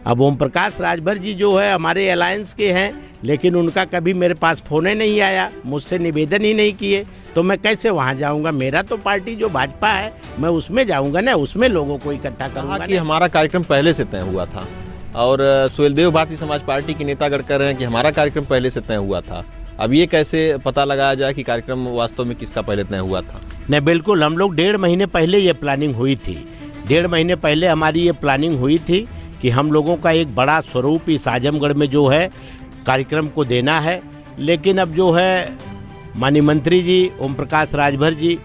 अब ओम प्रकाश राजभर जी जो है हमारे अलायंस के हैं, लेकिन उनका कभी मेरे पास फ़ोन ही नहीं आया, मुझसे निवेदन ही नहीं किए, तो मैं कैसे वहाँ जाऊँगा। मेरा तो पार्टी जो भाजपा है मैं उसमें जाऊँगा ना, उसमें लोगों को इकट्ठा करूँगा कि हमारा कार्यक्रम पहले से तय हुआ था और सुहेलदेव भारतीय समाज पार्टी के नेतागण कह रहे हैं कि हमारा कार्यक्रम पहले से तय हुआ था। अब ये कैसे पता लगाया जाए कि कार्यक्रम वास्तव में किसका पहले तय हुआ था? नहीं, बिल्कुल हम लोग 1.5 महीने पहले ये प्लानिंग हुई थी। 1.5 महीने पहले हमारी ये प्लानिंग हुई थी कि हम लोगों का एक बड़ा स्वरूप इस आजमगढ़ में जो है कार्यक्रम को देना है। लेकिन अब जो है माननीय मंत्री जी ओम प्रकाश राजभर जी,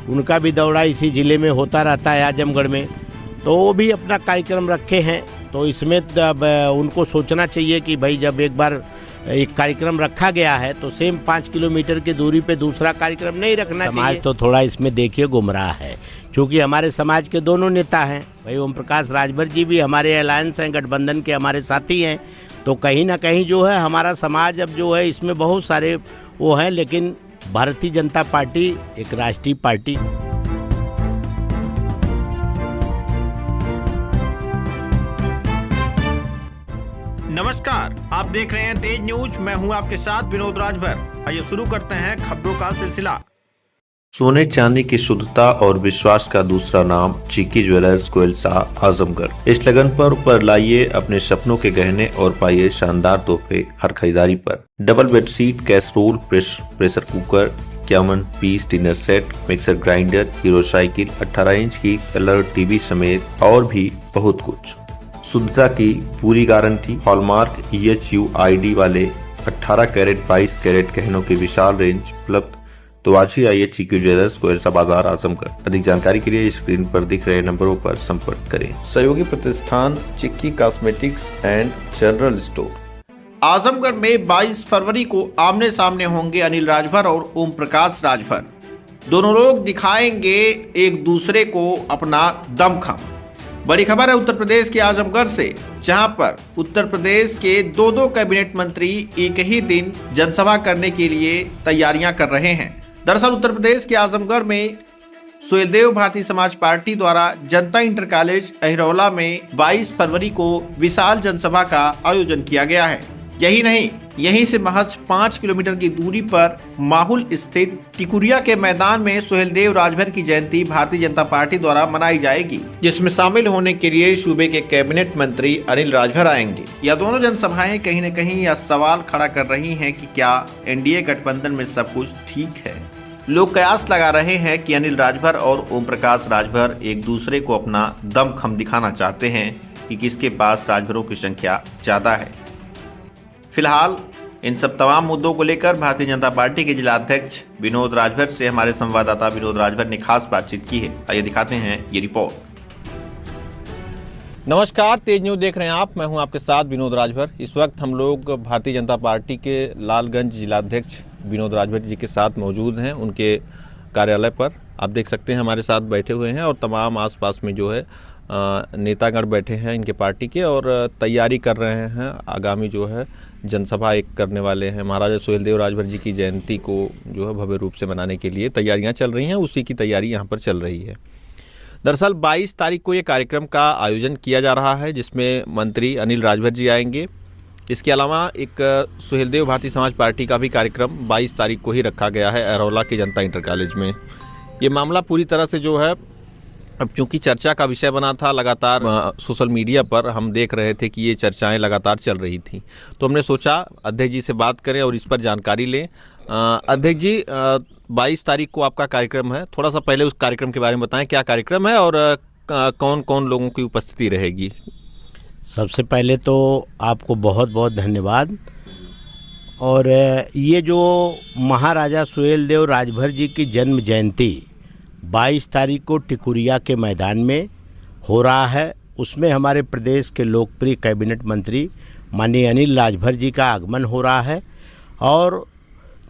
उनका भी दौरा इसी ज़िले में होता रहता है आजमगढ़ में, तो वो भी अपना कार्यक्रम रखे हैं। तो इसमें अब उनको सोचना चाहिए कि भाई जब एक बार एक कार्यक्रम रखा गया है तो सेम 5 किलोमीटर की दूरी पे दूसरा कार्यक्रम नहीं रखना चाहिए। समाज तो थोड़ा इसमें देखिए गुमराह है, क्योंकि हमारे समाज के दोनों नेता हैं, भाई ओम प्रकाश राजभर जी भी हमारे अलायंस हैं, गठबंधन के हमारे साथी हैं, तो कहीं ना कहीं जो है हमारा समाज अब जो है इसमें बहुत सारे वो हैं। लेकिन भारतीय जनता पार्टी एक राष्ट्रीय पार्टी। नमस्कार, आप देख रहे हैं तेज न्यूज। मैं हूं आपके साथ विनोद राजभर। आइए शुरू करते हैं खबरों का सिलसिला। सोने चांदी की शुद्धता और विश्वास का दूसरा नाम चिक्की ज्वेलर्स कोयलसा आजमगढ़। इस लगन पर लाइए अपने सपनों के गहने और पाइए शानदार तोहफे हर खरीदारी पर। Double bedsheet, casserole, pressure cooker, 51 piece dinner set, mixer grinder, Hero cycle, 18 inch की कलर टीवी समेत और भी बहुत कुछ। शुद्धता की पूरी गारंटी, हॉलमार्क EHUID वाले 18 कैरेट 22 कैरेट गहनों की विशाल रेंज उपलब्ध। तो आज ही आइए चिक्की ज्वेलर्स कोयलसा बाजार आजमगढ़। अधिक जानकारी के लिए स्क्रीन पर दिख रहे नंबरों पर संपर्क करें। सहयोगी प्रतिष्ठान Chikki cosmetics and general store. Azamgarh में 22 फरवरी को आमने सामने होंगे अनिल राजभर और ओम प्रकाश राजभर। दोनों लोग दिखाएंगे एक दूसरे को अपना दमखम। बड़ी खबर है उत्तर प्रदेश के आजमगढ़ से, जहां पर उत्तर प्रदेश के दो कैबिनेट मंत्री एक ही दिन जनसभा करने के लिए तैयारियां कर रहे हैं। दरअसल उत्तर प्रदेश के आजमगढ़ में सुहेलदेव भारतीय समाज पार्टी द्वारा जनता इंटर कॉलेज अहिरौला में 22 फरवरी को विशाल जनसभा का आयोजन किया गया है। यही नहीं, यहीं से महज 5 किलोमीटर की दूरी पर माहुल स्थित टिकुरिया के मैदान में सुहेलदेव राजभर की जयंती भारतीय जनता पार्टी द्वारा मनाई जाएगी, जिसमें शामिल होने के लिए सूबे के कैबिनेट मंत्री अनिल राजभर आएंगे। यह दोनों जनसभाएं कहीं न कहीं यह सवाल खड़ा कर रही हैं कि क्या एनडीए गठबंधन में सब कुछ ठीक है। लोग कयास लगा रहे हैं कि अनिल राजभर और ओम प्रकाश राजभर एक दूसरे को अपना दमखम दिखाना चाहते हैं कि किसके पास राजभरों की संख्या ज्यादा है। फिलहाल इन सब तमाम मुद्दों को लेकर भारतीय जनता पार्टी के जिला अध्यक्ष विनोद राजभर से हमारे संवाददाता विनोद राजभर ने खास बातचीत की है। आइए दिखाते हैं ये रिपोर्ट। नमस्कार, तेज न्यूज देख रहे हैं आप। मैं हूं आपके साथ विनोद राजभर। इस वक्त हम लोग भारतीय जनता पार्टी के लालगंज जिलाध्यक्ष विनोद राजभर जी के साथ मौजूद हैं, उनके कार्यालय पर। आप देख सकते हैं हमारे साथ बैठे हुए हैं और तमाम आसपास में जो है नेतागण बैठे हैं इनके पार्टी के और तैयारी कर रहे हैं। आगामी जो है जनसभा एक करने वाले हैं। महाराजा सुहेलदेव राजभर जी की जयंती को जो है भव्य रूप से मनाने के लिए तैयारियां चल रही हैं, उसी की तैयारी यहाँ पर चल रही है। दरअसल 22 तारीख को ये कार्यक्रम का आयोजन किया जा रहा है, जिसमें मंत्री अनिल राजभर जी आएंगे। इसके अलावा एक सुहेलदेव भारतीय समाज पार्टी का भी कार्यक्रम 22 तारीख को ही रखा गया है अहिरौला के जनता इंटर कॉलेज में। ये मामला पूरी तरह से जो है अब चूंकि चर्चा का विषय बना था, लगातार सोशल मीडिया पर हम देख रहे थे कि ये चर्चाएं लगातार चल रही थी, तो हमने सोचा अध्यक्ष जी से बात करें और इस पर जानकारी लें। अध्यक्ष जी, 22 तारीख को आपका कार्यक्रम है, थोड़ा सा पहले उस कार्यक्रम के बारे में बताएं, क्या कार्यक्रम है और कौन कौन लोगों की उपस्थिति रहेगी? सबसे पहले तो आपको बहुत बहुत धन्यवाद। और ये जो महाराजा सुहेलदेव राजभर जी की जन्म जयंती 22 तारीख को टिकुरिया के मैदान में हो रहा है, उसमें हमारे प्रदेश के लोकप्रिय कैबिनेट मंत्री माननीय अनिल राजभर जी का आगमन हो रहा है। और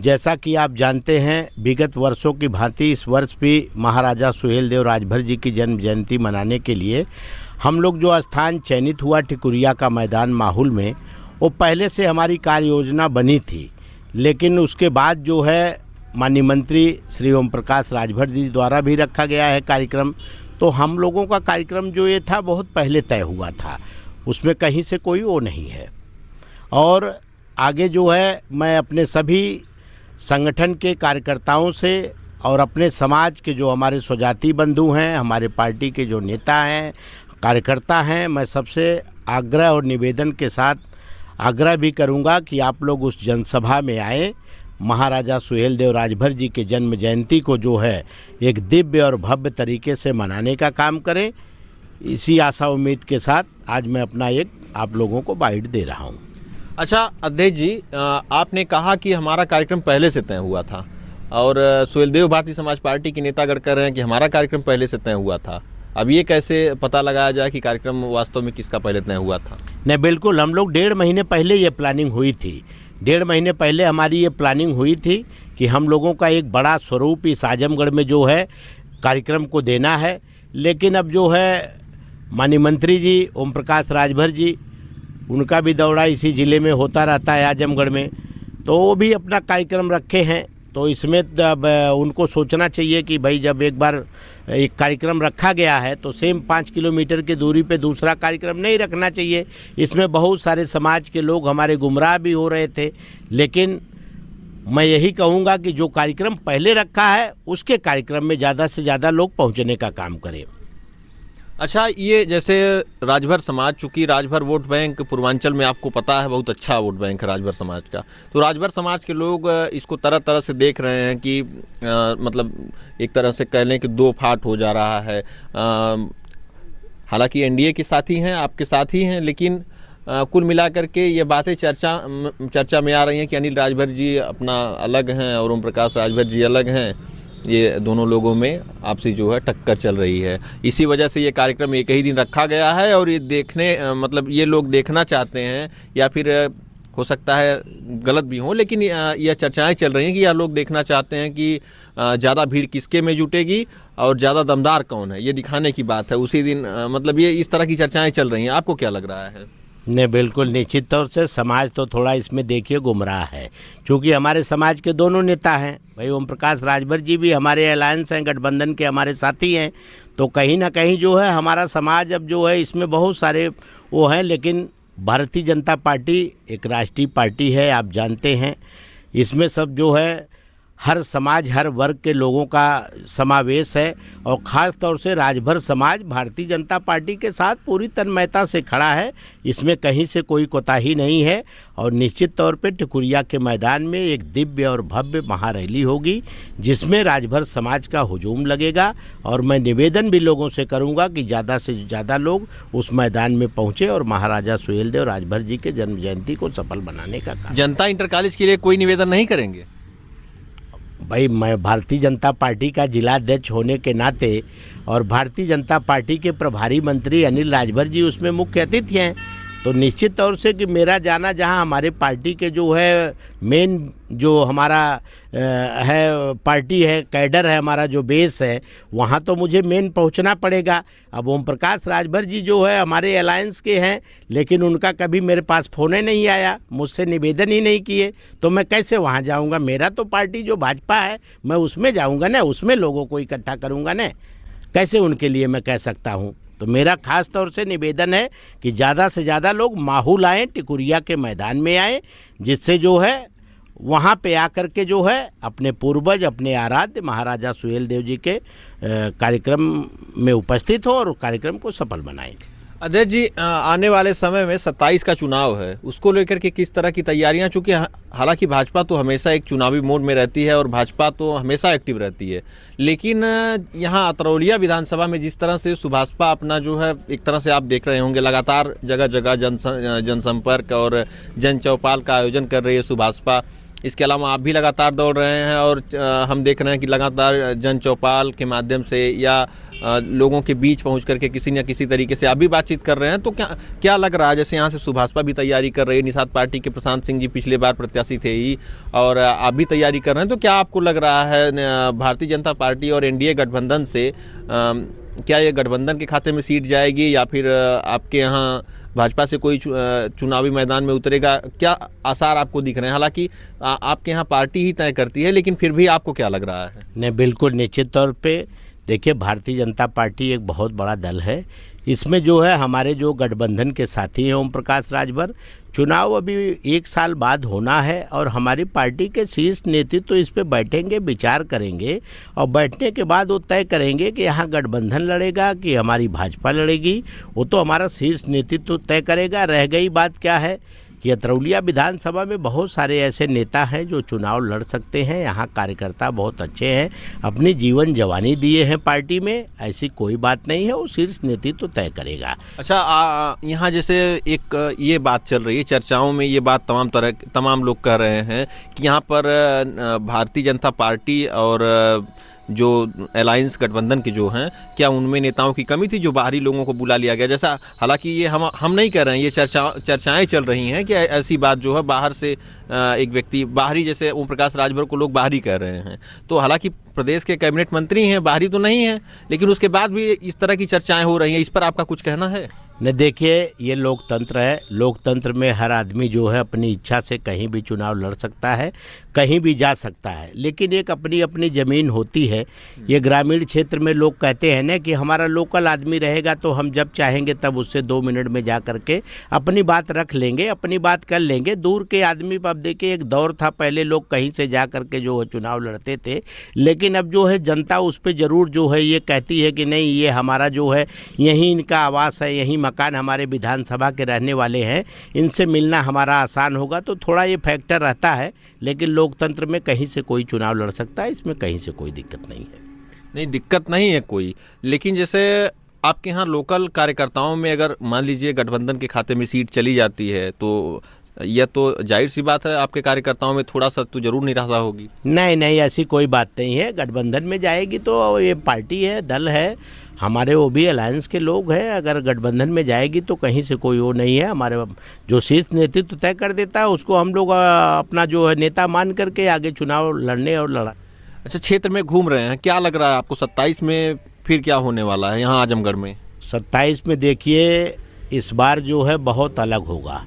जैसा कि आप जानते हैं, विगत वर्षों की भांति इस वर्ष भी महाराजा सुहेलदेव राजभर जी की जन्म जयंती मनाने के लिए हम लोग जो स्थान चयनित हुआ टिकुरिया का मैदान माहुल में, वो पहले से हमारी कार्य योजना बनी थी, लेकिन उसके बाद जो है माननीय मंत्री श्री ओम प्रकाश राजभर जी द्वारा भी रखा गया है कार्यक्रम। तो हम लोगों का कार्यक्रम जो ये था बहुत पहले तय हुआ था। उसमें कहीं से कोई वो नहीं है। और आगे जो है मैं अपने सभी संगठन के कार्यकर्ताओं से और अपने समाज के जो हमारे स्वजाति बंधु हैं, हमारे पार्टी के जो नेता हैं, कार्यकर्ता हैं, मैं सबसे आग्रह और निवेदन के साथ आग्रह भी करूंगा कि आप लोग उस जनसभा में आए। महाराजा सुहेलदेव राजभर जी के जन्म जयंती को जो है एक दिव्य और भव्य तरीके से मनाने का काम करें। इसी आशा उम्मीद के साथ आज मैं अपना एक आप लोगों को बाइट दे रहा हूं। अच्छा अध्यक्ष जी, आपने कहा कि हमारा कार्यक्रम पहले से तय हुआ था और सुहेलदेव भारतीय समाज पार्टी के नेतागण कह रहे हैं कि हमारा कार्यक्रम पहले से तय हुआ था। अब ये कैसे पता लगाया जाए कि कार्यक्रम वास्तव में किसका पहले तय हुआ था? नहीं, बिल्कुल, हम लोग 1.5 महीने पहले ये प्लानिंग हुई थी। 1.5 महीने पहले हमारी ये प्लानिंग हुई थी कि हम लोगों का एक बड़ा स्वरूप इस आजमगढ़ में जो है कार्यक्रम को देना है। लेकिन अब जो है माननीय मंत्री जी ओम प्रकाश राजभर जी, उनका भी दौरा इसी ज़िले में होता रहता है आजमगढ़ में, तो वो भी अपना कार्यक्रम रखे हैं। तो इसमें अब उनको सोचना चाहिए कि भाई जब एक बार एक कार्यक्रम रखा गया है तो सेम 5 किलोमीटर की दूरी पे दूसरा कार्यक्रम नहीं रखना चाहिए। इसमें बहुत सारे समाज के लोग हमारे गुमराह भी हो रहे थे। लेकिन मैं यही कहूँगा कि जो कार्यक्रम पहले रखा है उसके कार्यक्रम में ज़्यादा से ज़्यादा लोग पहुँचने का काम करें। अच्छा, ये जैसे राजभर समाज, चूँकि राजभर वोट बैंक पूर्वांचल में आपको पता है बहुत अच्छा वोट बैंक है राजभर समाज का, तो राजभर समाज के लोग इसको तरह तरह से देख रहे हैं कि मतलब एक तरह से कह लें कि दो फाट हो जा रहा है। हालांकि एनडीए के साथी हैं, आपके साथी हैं, लेकिन कुल मिलाकर के ये बातें चर्चा में आ रही हैं कि अनिल राजभर जी अपना अलग हैं और ओम प्रकाश राजभर जी अलग हैं। ये दोनों लोगों में आपसी जो है टक्कर चल रही है। इसी वजह से ये कार्यक्रम एक ही दिन रखा गया है और ये देखने मतलब ये लोग देखना चाहते हैं, या फिर हो सकता है गलत भी हो, लेकिन यह चर्चाएं चल रही हैं कि यह लोग देखना चाहते हैं कि ज़्यादा भीड़ किसके में जुटेगी और ज़्यादा दमदार कौन है, ये दिखाने की बात है उसी दिन। मतलब ये इस तरह की चर्चाएँ चल रही हैं। आपको क्या लग रहा है? नहीं, बिल्कुल निश्चित तौर से समाज तो थोड़ा इसमें देखिए गुमराह है, क्योंकि हमारे समाज के दोनों नेता हैं। भाई ओम प्रकाश राजभर जी भी हमारे अलायंस हैं, गठबंधन के हमारे साथी हैं। तो कहीं ना कहीं जो है हमारा समाज अब जो है इसमें बहुत सारे वो हैं। लेकिन भारतीय जनता पार्टी एक राष्ट्रीय पार्टी है, आप जानते हैं। इसमें सब जो है हर समाज, हर वर्ग के लोगों का समावेश है और ख़ास तौर से राजभर समाज भारतीय जनता पार्टी के साथ पूरी तन्मयता से खड़ा है। इसमें कहीं से कोई कोताही नहीं है। और निश्चित तौर पे टिकुरिया के मैदान में एक दिव्य और भव्य महारैली होगी जिसमें राजभर समाज का हुजूम लगेगा। और मैं निवेदन भी लोगों से करूंगा कि ज़्यादा से ज़्यादा लोग उस मैदान में पहुँचे और महाराजा सुहेलदेव राजभर जी के जन्म जयंती को सफल बनाने का काम। जनता इंटर कॉलेज के लिए कोई निवेदन नहीं करेंगे? भाई मैं भारतीय जनता पार्टी का जिलाध्यक्ष होने के नाते और भारतीय जनता पार्टी के प्रभारी मंत्री अनिल राजभर जी उसमें मुख्य अतिथि हैं, तो निश्चित तौर से कि मेरा जाना जहां हमारे पार्टी के जो है मेन जो हमारा है पार्टी है, कैडर है, हमारा जो बेस है, वहां तो मुझे मेन पहुंचना पड़ेगा। अब ओम प्रकाश राजभर जी जो है हमारे अलायंस के हैं, लेकिन उनका कभी मेरे पास फ़ोन ही नहीं आया, मुझसे निवेदन ही नहीं किए, तो मैं कैसे वहां जाऊंगा? मेरा तो पार्टी जो भाजपा है मैं उसमें जाऊँगा ना, उसमें लोगों को इकट्ठा करूँगा ना, कैसे उनके लिए मैं कह सकता हूँ? तो मेरा खास तौर से निवेदन है कि ज़्यादा से ज़्यादा लोग माहौल आएँ, टिकुरिया के मैदान में आएँ, जिससे जो है वहाँ पे आकर के जो है अपने पूर्वज, अपने आराध्य महाराजा सुहेलदेव जी के कार्यक्रम में उपस्थित हो और कार्यक्रम को सफल बनाएंगे। अध्यक्ष जी, आने वाले समय में 27 का चुनाव है, उसको लेकर के किस तरह की तैयारियां? चूँकि हालांकि भाजपा तो हमेशा एक चुनावी मोड में रहती है और भाजपा तो हमेशा एक्टिव रहती है, लेकिन यहाँ अतरौलिया विधानसभा में जिस तरह से सुभाषपा अपना जो है एक तरह से आप देख रहे होंगे लगातार जगह जगह जनसंपर्क और जन चौपाल का आयोजन कर रही है सुभाषपा। इसके अलावा आप भी लगातार दौड़ रहे हैं और हम देख रहे हैं कि लगातार जन चौपाल के माध्यम से या लोगों के बीच पहुंच करके किसी न किसी तरीके से आप भी बातचीत कर रहे हैं। तो क्या लग रहा है, जैसे यहाँ से सुभाषपा भी तैयारी कर रही है, निषाद पार्टी के प्रशांत सिंह जी पिछले बार प्रत्याशी थे ही, और आप भी तैयारी कर रहे हैं, तो क्या आपको लग रहा है भारतीय जनता पार्टी और एनडीए गठबंधन से क्या ये गठबंधन के खाते में सीट जाएगी या फिर आपके यहाँ भाजपा से कोई चुनावी मैदान में उतरेगा? क्या आसार आपको दिख रहे हैं? हालांकि आपके यहाँ पार्टी ही तय करती है, लेकिन फिर भी आपको क्या लग रहा है? नहीं, बिल्कुल निश्चित तौर पे देखिए, भारतीय जनता पार्टी एक बहुत बड़ा दल है। इसमें जो है हमारे जो गठबंधन के साथी हैं ओम प्रकाश राजभर, चुनाव अभी 1 साल बाद होना है और हमारी पार्टी के शीर्ष नेतृत्व तो इस पे बैठेंगे, विचार करेंगे और बैठने के बाद वो तय करेंगे कि यहाँ गठबंधन लड़ेगा कि हमारी भाजपा लड़ेगी। वो तो हमारा शीर्ष नेतृत्व तय करेगा। रह गई बात क्या है कि अतरौलिया विधानसभा में बहुत सारे ऐसे नेता हैं जो चुनाव लड़ सकते हैं। यहाँ कार्यकर्ता बहुत अच्छे हैं, अपनी जीवन जवानी दिए हैं पार्टी में, ऐसी कोई बात नहीं है, वो शीर्ष नेतृत्व तय करेगा। अच्छा, यहाँ जैसे एक ये बात चल रही है, चर्चाओं में ये बात तमाम लोग कह रहे हैं कि यहाँ पर भारतीय जनता पार्टी और जो अलायंस गठबंधन के जो हैं, क्या उनमें नेताओं की कमी थी जो बाहरी लोगों को बुला लिया गया? जैसा हालांकि ये हम नहीं कह रहे हैं, ये चर्चाएं चल रही हैं कि ऐसी बात जो है बाहर से एक व्यक्ति बाहरी, जैसे ओम प्रकाश राजभर को लोग बाहरी कह रहे हैं। तो हालांकि प्रदेश के कैबिनेट मंत्री हैं, बाहरी तो नहीं है, लेकिन उसके बाद भी इस तरह की चर्चाएं हो रही हैं। इस पर आपका कुछ कहना है? नहीं, देखिए, ये लोकतंत्र है। लोकतंत्र में हर आदमी जो है अपनी इच्छा से कहीं भी चुनाव लड़ सकता है, कहीं भी जा सकता है, लेकिन एक अपनी अपनी ज़मीन होती है। ये ग्रामीण क्षेत्र में लोग कहते हैं ना कि हमारा लोकल आदमी रहेगा तो हम जब चाहेंगे तब उससे 2 मिनट में जा करके अपनी बात रख लेंगे, अपनी बात कर लेंगे। दूर के आदमी पर अब देखिए, एक दौर था पहले लोग कहीं से जा करके जो है चुनाव लड़ते थे, लेकिन अब जो है जनता उस पर ज़रूर जो है ये कहती है कि नहीं, ये हमारा जो है यहीं इनका आवास है, यहीं मकान, हमारे विधानसभा के रहने वाले हैं, इनसे मिलना हमारा आसान होगा। तो थोड़ा ये फैक्टर रहता है, लेकिन लोकतंत्र में कहीं से कोई चुनाव लड़ सकता है, इसमें कहीं से कोई दिक्कत नहीं है। नहीं, दिक्कत नहीं है कोई, लेकिन जैसे आपके यहाँ लोकल कार्यकर्ताओं में अगर मान लीजिए गठबंधन के खाते में सीट चली जाती है तो यह तो जाहिर सी बात है आपके कार्यकर्ताओं में थोड़ा सा तो जरूर निराशा होगी। नहीं, ऐसी कोई बात नहीं है। गठबंधन में जाएगी तो ये पार्टी है, दल है, हमारे वो भी अलायंस के लोग हैं। अगर गठबंधन में जाएगी तो कहीं से कोई वो नहीं है। हमारे जो शीर्ष नेतृत्व तय कर देता है उसको हम लोग अपना जो है नेता मान करके आगे चुनाव लड़ने और लड़ा। अच्छा, क्षेत्र में घूम रहे हैं, क्या लग रहा है आपको 27 में फिर क्या होने वाला है यहाँ आजमगढ़ में? 27 में देखिए, इस बार जो है बहुत अलग होगा।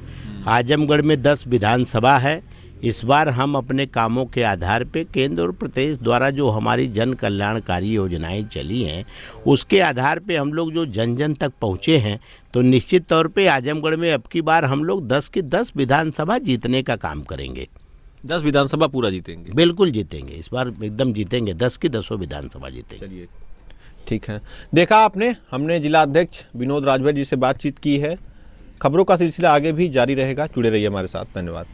आजमगढ़ में 10 विधानसभा है। इस बार हम अपने कामों के आधार पे केंद्र और प्रदेश द्वारा जो हमारी जन कल्याणकारी योजनाएं चली हैं उसके आधार पे हम लोग जो जन जन तक पहुँचे हैं, तो निश्चित तौर पे आजमगढ़ में अब की बार हम लोग 10 की 10 विधानसभा जीतने का काम करेंगे। 10 विधानसभा पूरा जीतेंगे? बिल्कुल जीतेंगे, इस बार एकदम जीतेंगे, 10 की 10 विधानसभा जीतेंगे। चलिए, ठीक है। देखा आपने, हमने जिला अध्यक्ष विनोद राजभर जी से बातचीत की है। खबरों का सिलसिला आगे भी जारी रहेगा, जुड़े रहिए हमारे साथ। धन्यवाद।